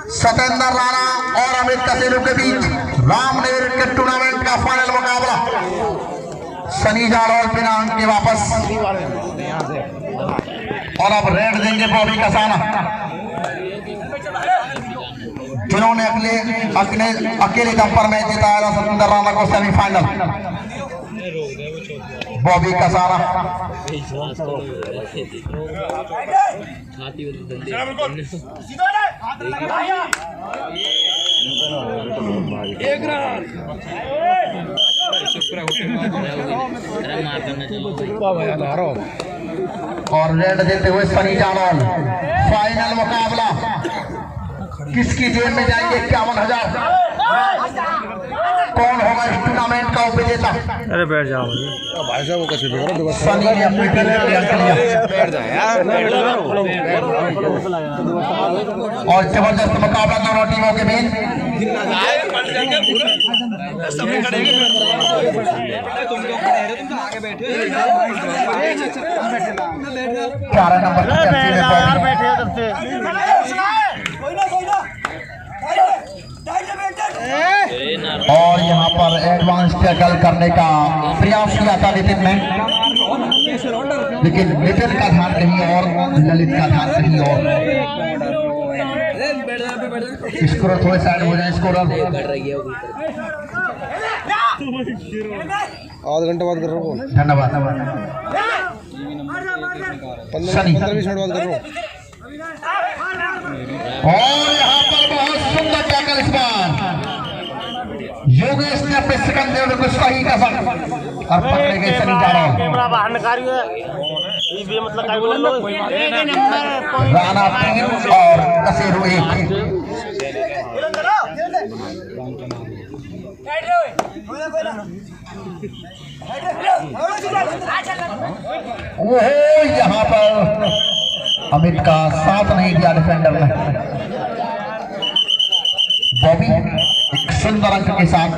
सतेंद्र राणा और अमित कसेरू के बीच रामनेर के टूर्नामेंट का फाइनल मुकाबला। सनी जाड़ोल बिना अंक के वापस और अब रेड देंगे बॉबी कसाना, जिन्होंने अकेले दम पर मैच जिताया था सतेंद्र राणा को सेमीफाइनल। बॉबी कसाना और रेड देते हुए सनी जाड़ोल। फाइनल मुकाबला, किसकी जेब में जाएंगे 51,000? कौन होगा इस टूर्नामेंट का उपविजेता? अरे बैठ जाओ भाई साहब, वो कैसे सनी ने अपनी टीम में बैठ जाए और जबरदस्त मुकाबला दोनों टीमों के बीच। 11 नंबर और यहाँ पर एडवांस टैकल करने का प्रयास किया था नितिन ने, लेकिन नितिन का ध्यान कहीं और, ललित का ध्यान कहीं और। स्कोर थोड़े साइड हो जाए। स्कोर आधा घंटा बात कर रहा हूँ। धन्यवाद। 15-20 मिनट बात कर रहा हूँ। और यहाँ पर बहुत सुंदर टैकल इस बार योगेश ने अपने सिकंदर को सही कसा और पकड़े गए सनी जाड़ोल। राणा 3 और कसेरू 1। यहाँ पर अमित का साथ नहीं दिया डिफेंडर ने। बॉबी एक सुंदर अंक के साथ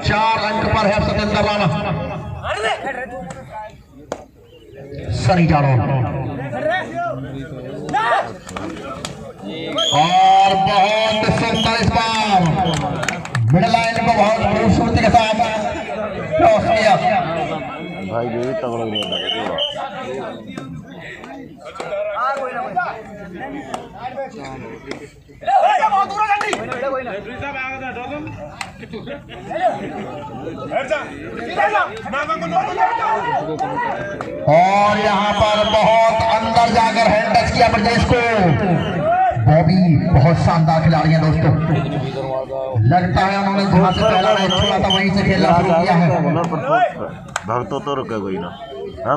4 अंक पर है सतेंद्र राणा। सनी जाड़ोल और बहुत सुंदर इस बार मिडल लाइन को बहुत खूबसूरती के साथ क्रॉस किया। भाई जो भी तगड़ा नहीं है और यहाँ पर बहुत अंदर जाकर हैंड टच किया ब्रजेश को। बॉबी बहुत शानदार खिलाड़ी है दोस्तों, लगता है उन्होंने जहाँ से पहला मैच खेला था वहीं से खेलना शुरू किया है। भक्तों तो रुके कोई ना।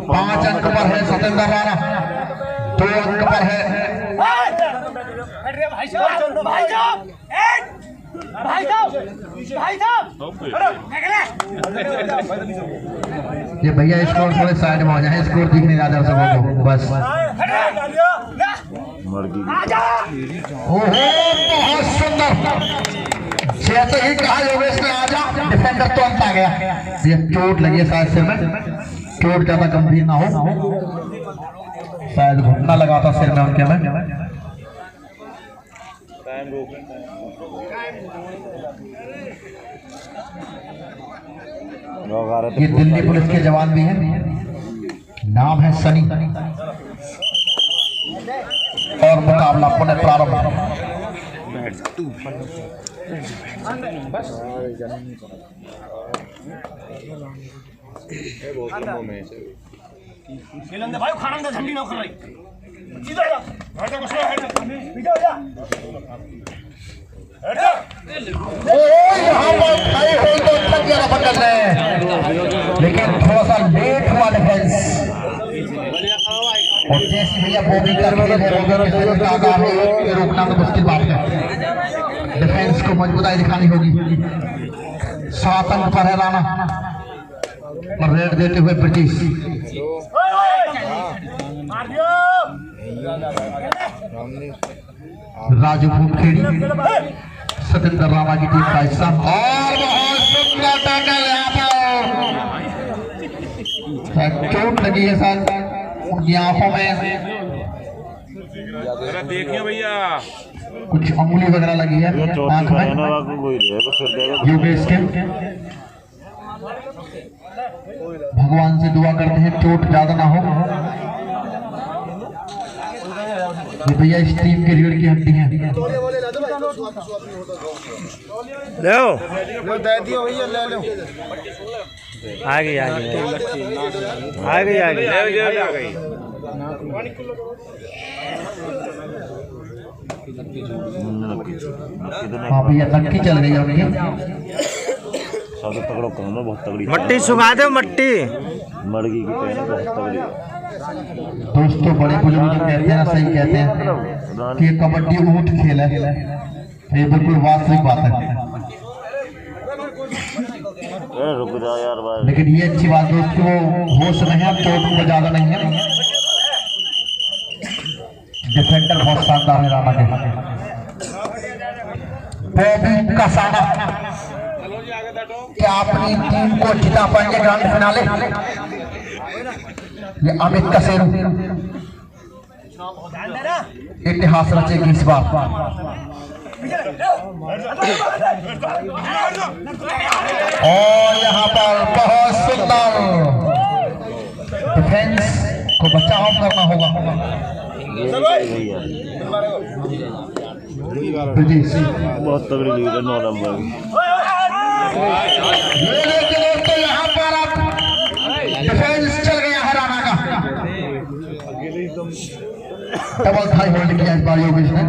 5 अंक पर है सतेंद्र राणा, 2 अंक पर है ये भैया। स्कोर थोड़े साइड में हो जाए, स्कोर दिख नहीं रहा दर्शकों को बस। ओहो बहुत सुंदर, जैसे ही कहा योगेश ने आजा, डिफेंडर तुरंत आ गया। ये चोट लगी है शायद सिर में, चोट ज्यादा गंभीर ना हो, शायद घुटना लगा था सिर में उनके में। ये दिल्ली पुलिस के जवान भी हैं, नाम है सनी। और मुकाबला पुनः प्रारंभ। भाई खाना ठंडी ना कर रही यहाँ पर खड़े हो तो तक ज्यादा पकड़ रहे हैं, लेकिन थोड़ा सा लेट हुआ डिफेंस। और जैसे भैया बॉबी कर रहे हैं रोकना तो मुश्किल बात है, डिफेंस को मजबूताई दिखानी होगी। 7 अंक पर है राणा और रेड देते हुए ब्रिटिश। राजू खेड़ी सतेंद्र राणा की टीम का हिस्सा। और बहुत सुंदर टैकल यहाँ पर, चोट लगी है सर उनकी आंखों में। अरे देखिए भैया कुछ अंगुली वगैरह लगी है ये चोट आंख का है में। ना वाकई कोई रहेगा फिर देगा योगेश के भगवान से दुआ करते हैं चोट ज्यादा ना हो। ये भैया इस टीम के रीढ़ की हड्डी हैं। लो दे दियो भैया ले लो आ गई आ गई हाँ भैया नक्की चल गई है उनकी। साथ तगड़ो काम है बहुत तगड़ी मट्टी सुखा दो मट्टी मर्गी की पहन बहुत तगड़ी है। दोस्तों बड़े बुजुर्ग जो कहते हैं ना सही कहते हैं कि कबड्डी ऊंट खेल है। ये बिल्कुल वास्तविक बात है। रुक जा यार भाई लेकिन ये अच्छी बात दोस्तों वो होश में है, चोट को ज्यादा नहीं है। डिफेंडर बहुत शानदार है राणा के। बॉबी कसाना क्या अपनी टीम को जिता पाएंगे ग्रांड फिनाले? ये अमित कसेरू इतिहास रचेगी इस बार। और यहाँ पर बहुत सुंदर डिफेंस को बचाव करना होगा। बहुत तगड़ी लीड है 9 नंबर तो यहाँ पर अब डिफेंस चल गया हराना का। डबल थाई होल्ड किया इस बार योगेश ने।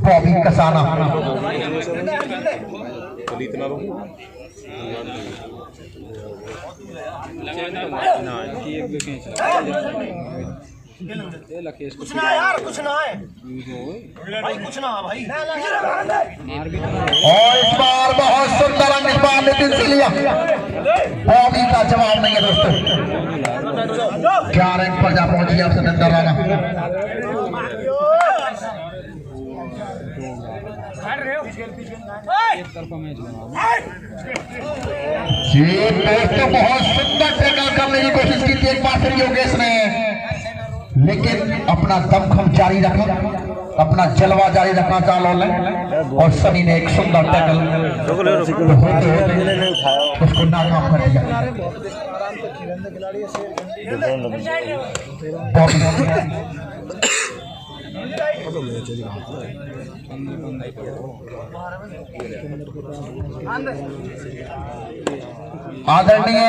बॉबी कसाना कुछ ना यार कुछ ना है भाई कुछ ना भाई और इस बार बहुत सुंदर अंक इस बार नितिन से लिया। बॉबी का जवाब नहीं है दोस्तों। क्या रैंक पर जा पहुंची है सतेंद्र राणा। ये दोस्तों बहुत सुंदर टैकल करने की कोशिश की थी एक बार फिर योगेश ने, लेकिन अपना दमखम जारी रखा, अपना जलवा जारी रखना चालू और सनी ने एक सुंदर टैकल उसको नाकाम कर दिया। आदरणीय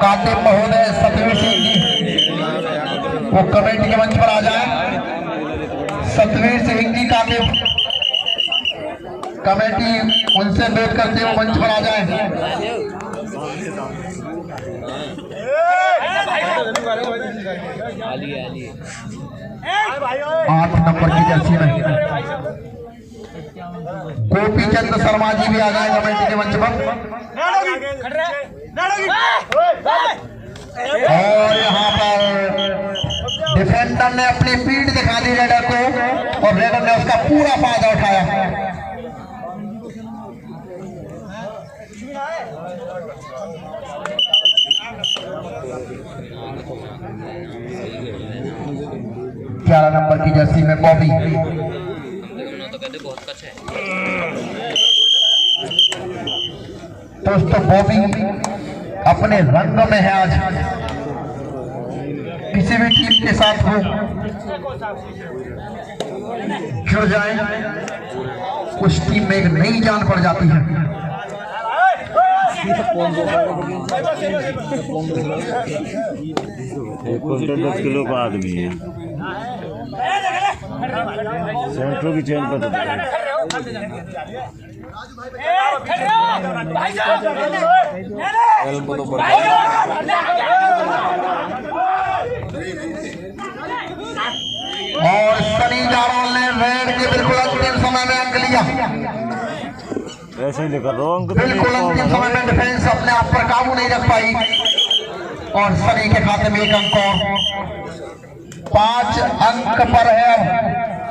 कातिब महोदय सतवीर सिंह जी वो कमेटी के मंच पर आ जाए। सतवीर सिंह जी कातिब कमेटी उनसे अनुरोध करते हुए मंच पर आ जाए। 8 नंबर की जर्सी में गोपी चंद शर्मा जी भी आ गए कमेटी के मंच पर। और यहाँ पर डिफेंडर ने अपनी पीठ दिखा दी रेडर को और रेडर ने उसका पूरा फायदा उठाया। ग्यारह नंबर की जर्सी में बॉबी दोस्तों बॉबी अपने रंग में है आज। किसी भी टीम के साथ हो जुड़ जाए उस टीम में एक नई जान पड़ जाती है। कुंटल 10 किलो का आदमी है। सेंट्रो की चेन पर और सनी जारोल ने रेड के बिल्कुल अंतिम समय में अंक लिया। ऐसे ही लेकर दो अंक बिल्कुल अंतिम समय में डिफेंस अपने आप पर काबू नहीं रख पाई और सनी के खाते में 1 अंक और 5 अंक पर है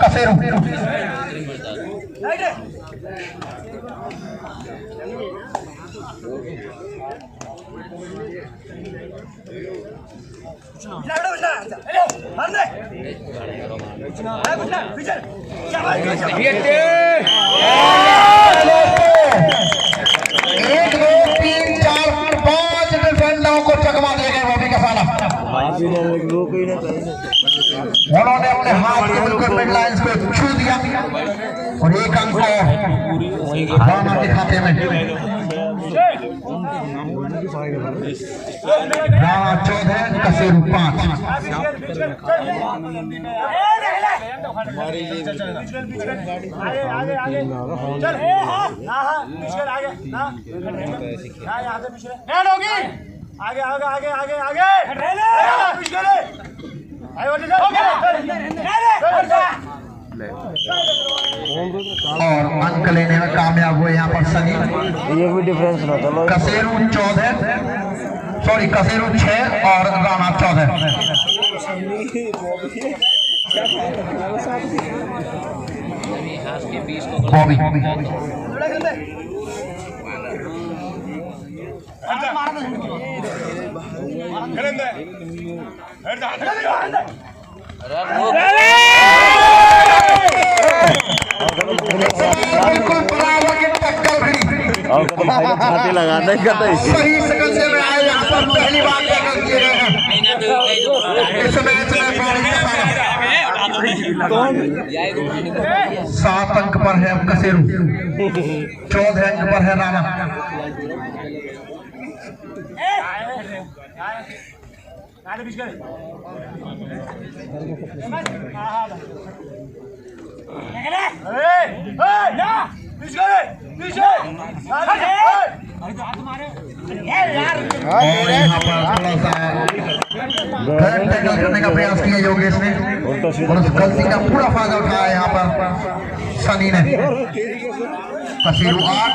कसेरू। एक दो तीन चार पांच डिफेंडरों को चकमा दे गए बॉबी कसाना। हाथ ही नहीं रोक ही नहीं कहीं। उन्होंने अपने हाथ के बिल्कुल मिड लाइंस को छू दिया और एक अंक राणा के खाते में। राणा 14 कसेरू 5। आगे आगे आगे आगे आगे और अंक लेने में कामयाब हुए यहाँ पर सनी। ये भी डिफरेंस ना था। कसेरू 14 सॉरी कसेरू 6 और राणा 14। बॉबी बिल्कुल बराबर की टक्कर भिड़ी। और छाती लगाना ही करता है। सही शकल से मैं आया यहाँ पर पहली बार टैकल किए गए हैं इस मैच में। 7 अंक पर है कसेरू, 14 अंक पर है राणा। और यहाँ पर थोड़ा सा बैक टैकल करने का प्रयास किया योगेश ने और उस गलती का पूरा फायदा उठाया यहाँ पर सनी ने। कसेरू 8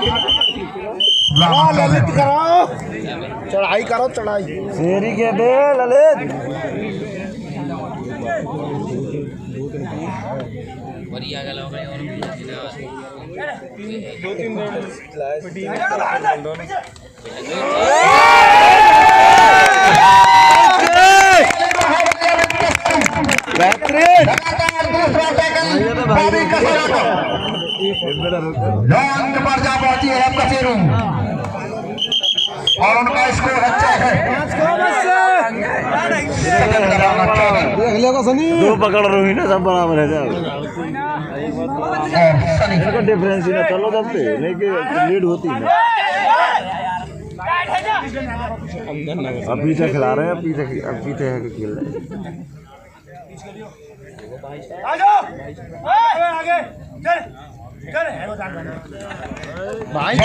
चढ़ाई करो चढ़ाई। शेरी के बे ललित। बढ़िया गला हो गया और 2-3 बेहतरीन दूसरा टैकल बॉबी कसेरू का। 9 अंक पर जा पहुंची है कसेरू और उनका स्कोर अच्छा है। दो पकड़ रही ना सब बराबर है। सनी इसका डिफरेंस ही ना चलो तब पे लेकिन लीड होती है। अब पीछे खिला रहे हैं। अब पीछे है कि खेल रहे हैं। आगे चल चल भाई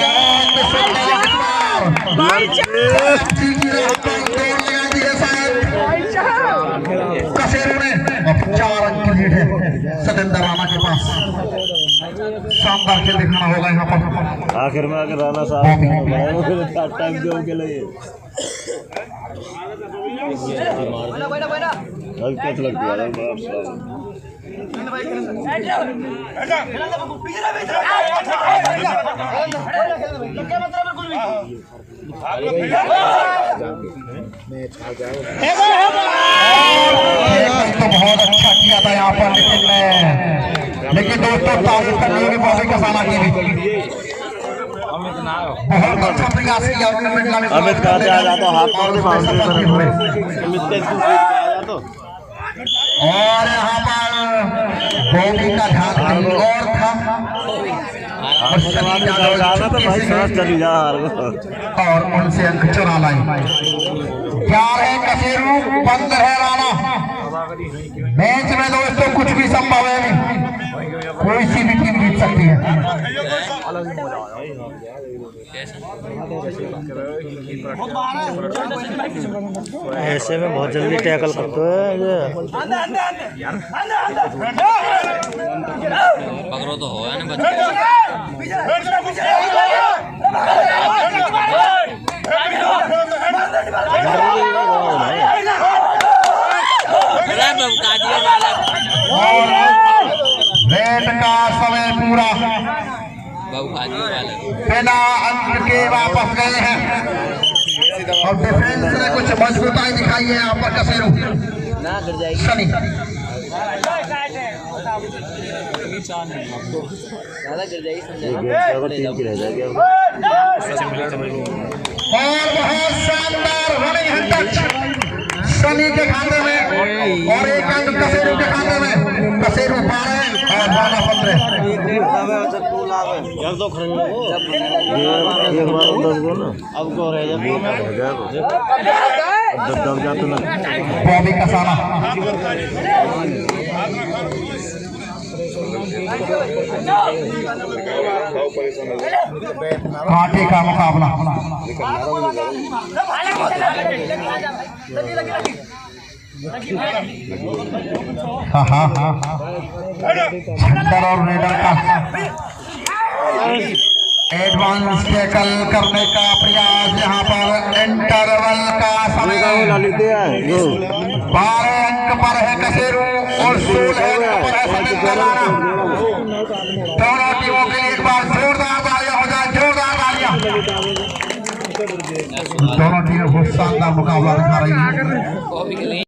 कसेरू ने अब 4 अंक की लीड है सतेंद्र राणा के पास। शानदार खेल दिखाना होगा यहाँ पर। आखिर में आकर राणा साहब टाइम दे उनके लिए कैसे लगती है। तो बहुत अच्छा किया था यहाँ पर लेकिन दोस्तों तारीफ करनी होगी बॉबी कसाना की भी। बहुत अच्छा प्रयास किया। अमित कहा आ जाता हाथ मार और यहाँ पर बॉबी का ध्यान कहीं और था और उनसे अंक चुरा लाई। 4 है कसेरू, 15 है राणा। मैच में दोस्तों कुछ भी संभव है, कोई सी भी टीम जीत सकती है। ऐसे में बहुत जल्दी टैकल करते हैं ये। पकड़ो तो हो ना रेड का समय पूरा। बाबू बिना अंक के वापस गए हैं और डिफेंस ने कुछ मजबूताई दिखाई है यहाँ पर कसेरू सनी। और बहुत शानदार रनिंग है टच सनी के खाते में और एक अंक कसेरू के खाते में। कसेरू 12 और बाला 15। बॉबी कसाना कांटे का मुकाबला। हाँ झंडर और रेडर का एडवांस टैकल करने का प्रयास। यहाँ पर इंटरवल का समय 12 अंक पर है कसेरू और 16 अंक पर है सनी तलाना। दोनों टीमों के लिए एक बार जोरदार तालियां हो जाए, जोरदार तालियां। दोनों टीमें बहुत शानदार मुकाबला दिखा रही है।